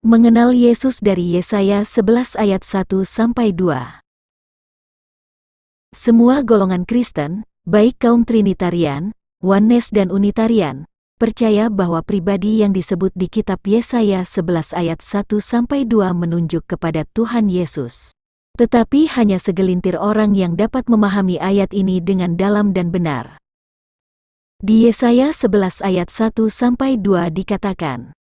Mengenal Yesus dari Yesaya 11 ayat 1-2. Semua golongan Kristen, baik kaum Trinitarian, Oneness dan Unitarian, percaya bahwa pribadi yang disebut di kitab Yesaya 11 ayat 1-2 menunjuk kepada Tuhan Yesus. Tetapi hanya segelintir orang yang dapat memahami ayat ini dengan dalam dan benar. Di Yesaya 11 ayat 1-2 dikatakan,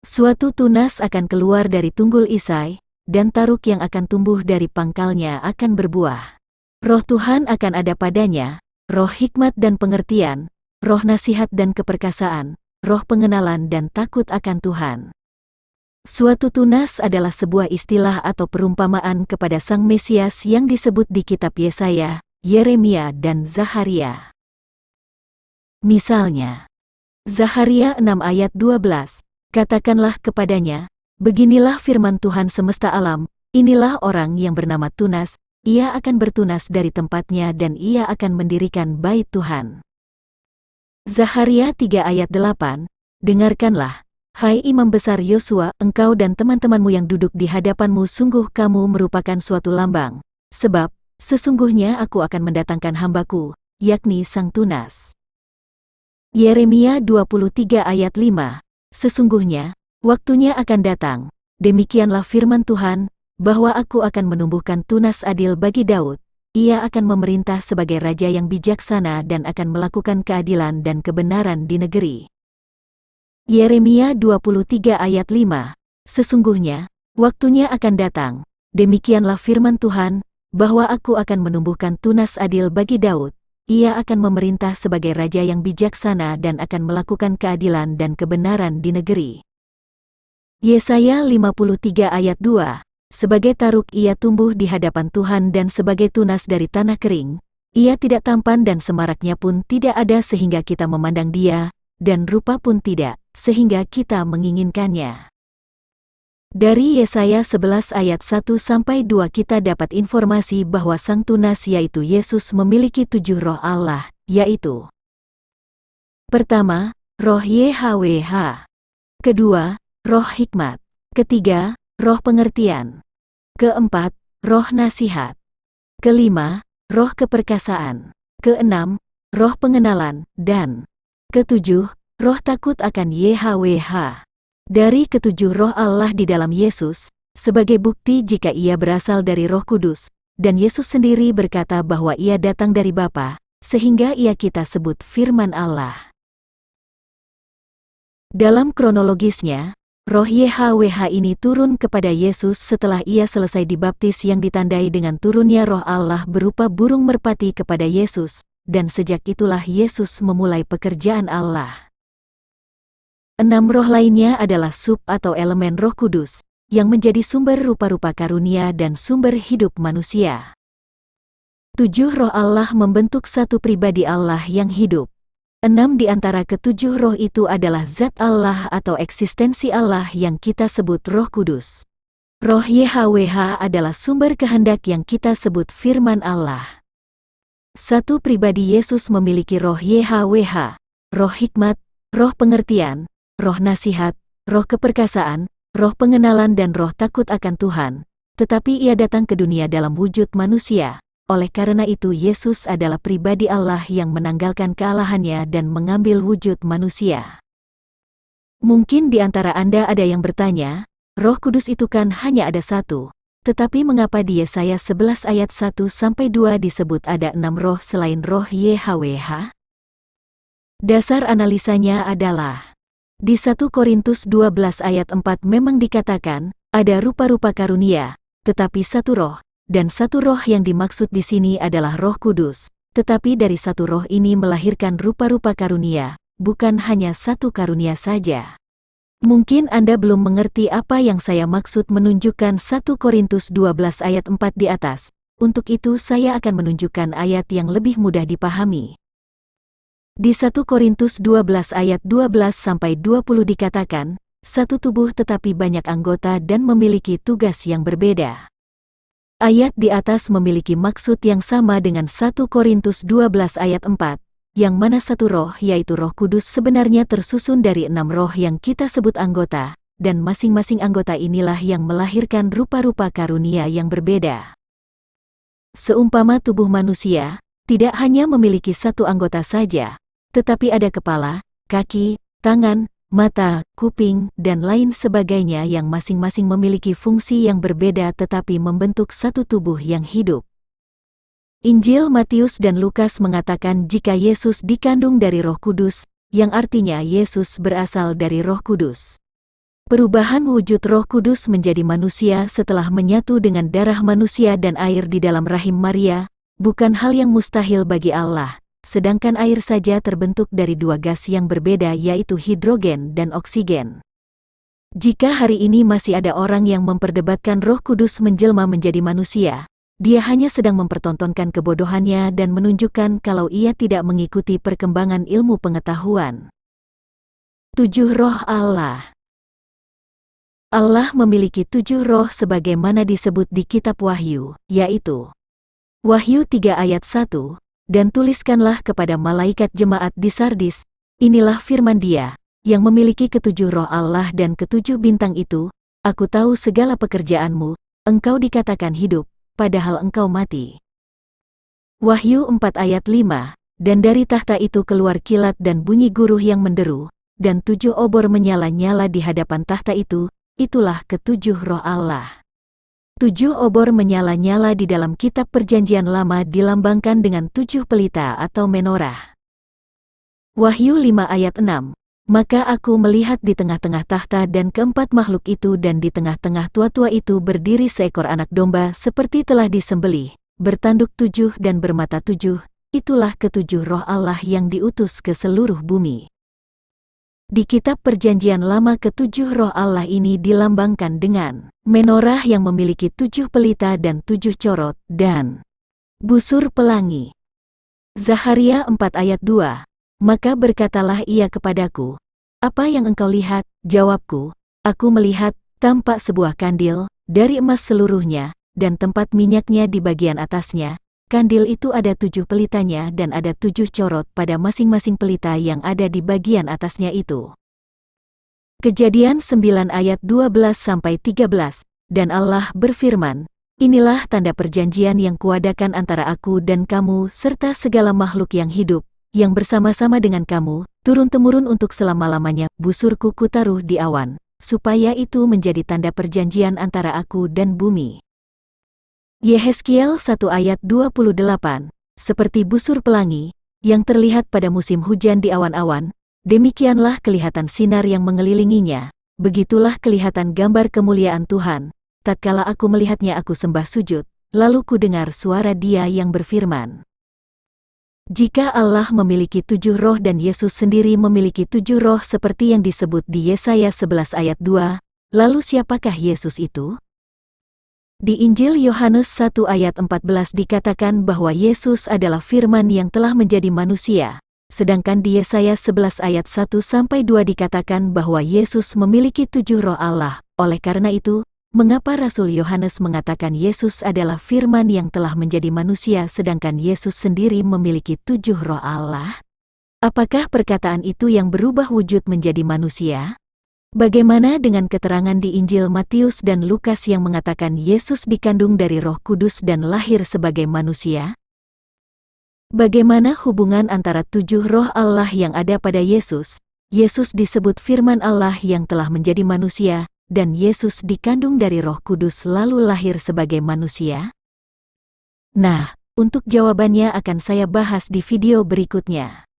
suatu tunas akan keluar dari tunggul Isai, dan taruk yang akan tumbuh dari pangkalnya akan berbuah. Roh Tuhan akan ada padanya, roh hikmat dan pengertian, roh nasihat dan keperkasaan, roh pengenalan dan takut akan Tuhan. Suatu tunas adalah sebuah istilah atau perumpamaan kepada Sang Mesias yang disebut di kitab Yesaya, Yeremia dan Zaharia. Misalnya, Zaharia 6 ayat 12, katakanlah kepadanya, beginilah firman Tuhan semesta alam, inilah orang yang bernama Tunas, ia akan bertunas dari tempatnya dan ia akan mendirikan bait Tuhan. Zaharia 3 ayat 8, dengarkanlah, hai imam besar Yosua, engkau dan teman-temanmu yang duduk di hadapanmu sungguh kamu merupakan suatu lambang, sebab, sesungguhnya aku akan mendatangkan hambaku, yakni Sang Tunas. Yeremia 23 ayat 5, sesungguhnya, waktunya akan datang, demikianlah firman Tuhan, bahwa aku akan menumbuhkan tunas adil bagi Daud, ia akan memerintah sebagai raja yang bijaksana dan akan melakukan keadilan dan kebenaran di negeri. Yeremia 23 ayat 5, sesungguhnya, waktunya akan datang, demikianlah firman Tuhan, bahwa aku akan menumbuhkan tunas adil bagi Daud, ia akan memerintah sebagai raja yang bijaksana dan akan melakukan keadilan dan kebenaran di negeri. Yesaya 53 ayat 2, sebagai taruk ia tumbuh di hadapan Tuhan dan sebagai tunas dari tanah kering, ia tidak tampan dan semaraknya pun tidak ada sehingga kita memandang dia, dan rupa pun tidak, sehingga kita menginginkannya. Dari Yesaya 11 ayat 1-2 kita dapat informasi bahwa Sang Tunas yaitu Yesus memiliki 7 roh Allah, yaitu: pertama, roh YHWH. Kedua, roh hikmat. Ketiga, roh pengertian. Keempat, roh nasihat. Kelima, roh keperkasaan. Keenam, roh pengenalan, dan ketujuh, roh takut akan YHWH. Dari ketujuh roh Allah di dalam Yesus, sebagai bukti jika ia berasal dari Roh Kudus, dan Yesus sendiri berkata bahwa ia datang dari Bapa, sehingga ia kita sebut firman Allah. Dalam kronologisnya, roh YHWH ini turun kepada Yesus setelah ia selesai dibaptis yang ditandai dengan turunnya roh Allah berupa burung merpati kepada Yesus, dan sejak itulah Yesus memulai pekerjaan Allah. 6 roh lainnya adalah sub atau elemen Roh Kudus, yang menjadi sumber rupa-rupa karunia dan sumber hidup manusia. 7 roh Allah membentuk satu pribadi Allah yang hidup. 6 di antara ketujuh roh itu adalah zat Allah atau eksistensi Allah yang kita sebut Roh Kudus. Roh YHWH adalah sumber kehendak yang kita sebut firman Allah. Satu pribadi Yesus memiliki roh YHWH, roh hikmat, roh pengertian, roh nasihat, roh keperkasaan, roh pengenalan dan roh takut akan Tuhan, tetapi ia datang ke dunia dalam wujud manusia. Oleh karena itu Yesus adalah pribadi Allah yang menanggalkan kealahannya dan mengambil wujud manusia. Mungkin di antara Anda ada yang bertanya, Roh Kudus itu kan hanya ada satu, tetapi mengapa di Yesaya 11 ayat 1-2 disebut ada 6 roh selain roh YHWH? Dasar analisanya adalah, di 1 Korintus 12 ayat 4 memang dikatakan, ada rupa-rupa karunia, tetapi satu roh, dan satu roh yang dimaksud di sini adalah Roh Kudus, tetapi dari satu roh ini melahirkan rupa-rupa karunia, bukan hanya satu karunia saja. Mungkin Anda belum mengerti apa yang saya maksud menunjukkan 1 Korintus 12 ayat 4 di atas, untuk itu saya akan menunjukkan ayat yang lebih mudah dipahami. Di 1 Korintus 12 ayat 12-20 dikatakan, satu tubuh tetapi banyak anggota dan memiliki tugas yang berbeda. Ayat di atas memiliki maksud yang sama dengan 1 Korintus 12 ayat 4, yang mana satu roh yaitu Roh Kudus sebenarnya tersusun dari 6 roh yang kita sebut anggota, dan masing-masing anggota inilah yang melahirkan rupa-rupa karunia yang berbeda. Seumpama tubuh manusia, tidak hanya memiliki satu anggota saja, tetapi ada kepala, kaki, tangan, mata, kuping, dan lain sebagainya yang masing-masing memiliki fungsi yang berbeda tetapi membentuk satu tubuh yang hidup. Injil Matius dan Lukas mengatakan jika Yesus dikandung dari Roh Kudus, yang artinya Yesus berasal dari Roh Kudus. Perubahan wujud Roh Kudus menjadi manusia setelah menyatu dengan darah manusia dan air di dalam rahim Maria, bukan hal yang mustahil bagi Allah. Sedangkan air saja terbentuk dari dua gas yang berbeda yaitu hidrogen dan oksigen. Jika hari ini masih ada orang yang memperdebatkan Roh Kudus menjelma menjadi manusia, dia hanya sedang mempertontonkan kebodohannya dan menunjukkan kalau ia tidak mengikuti perkembangan ilmu pengetahuan. 7 Roh Allah. Allah memiliki 7 roh sebagaimana disebut di kitab Wahyu, yaitu Wahyu 3 ayat 1, dan tuliskanlah kepada malaikat jemaat di Sardis, inilah firman Dia, yang memiliki ke-7 roh Allah dan ke-7 bintang itu, aku tahu segala pekerjaanmu, engkau dikatakan hidup, padahal engkau mati. Wahyu 4 ayat 5, dan dari tahta itu keluar kilat dan bunyi guruh yang menderu, dan 7 obor menyala-nyala di hadapan tahta itu, itulah ke-7 roh Allah. 7 obor menyala-nyala di dalam kitab Perjanjian Lama dilambangkan dengan 7 pelita atau menorah. Wahyu 5 ayat 6, maka aku melihat di tengah-tengah tahta dan keempat makhluk itu dan di tengah-tengah tua-tua itu berdiri seekor anak domba seperti telah disembelih, bertanduk 7 dan bermata 7, itulah ke-7 roh Allah yang diutus ke seluruh bumi. Di kitab Perjanjian Lama ke-7 roh Allah ini dilambangkan dengan menorah yang memiliki 7 pelita dan 7 corot, dan busur pelangi. Zaharia 4 ayat 2, maka berkatalah ia kepadaku, apa yang engkau lihat? Jawabku, aku melihat, tampak sebuah kandil, dari emas seluruhnya, dan tempat minyaknya di bagian atasnya. Kandil itu ada 7 pelitanya dan ada 7 corot pada masing-masing pelita yang ada di bagian atasnya itu. Kejadian 9 ayat 12-13, dan Allah berfirman, inilah tanda perjanjian yang kuadakan antara aku dan kamu serta segala makhluk yang hidup, yang bersama-sama dengan kamu, turun-temurun untuk selama-lamanya, busurku kutaruh di awan, supaya itu menjadi tanda perjanjian antara aku dan bumi. Yehezkiel 1 ayat 28, seperti busur pelangi, yang terlihat pada musim hujan di awan-awan, demikianlah kelihatan sinar yang mengelilinginya, begitulah kelihatan gambar kemuliaan Tuhan, tatkala aku melihatnya aku sembah sujud, lalu ku dengar suara Dia yang berfirman. Jika Allah memiliki 7 roh dan Yesus sendiri memiliki 7 roh seperti yang disebut di Yesaya 11 ayat 2, lalu siapakah Yesus itu? Di Injil Yohanes 1 ayat 14 dikatakan bahwa Yesus adalah firman yang telah menjadi manusia, sedangkan di Yesaya 11 ayat 1-2 dikatakan bahwa Yesus memiliki 7 roh Allah. Oleh karena itu, mengapa Rasul Yohanes mengatakan Yesus adalah firman yang telah menjadi manusia sedangkan Yesus sendiri memiliki 7 roh Allah? Apakah perkataan itu yang berubah wujud menjadi manusia? Bagaimana dengan keterangan di Injil Matius dan Lukas yang mengatakan Yesus dikandung dari Roh Kudus dan lahir sebagai manusia? Bagaimana hubungan antara 7 roh Allah yang ada pada Yesus? Yesus disebut firman Allah yang telah menjadi manusia, dan Yesus dikandung dari Roh Kudus lalu lahir sebagai manusia? Nah, untuk jawabannya akan saya bahas di video berikutnya.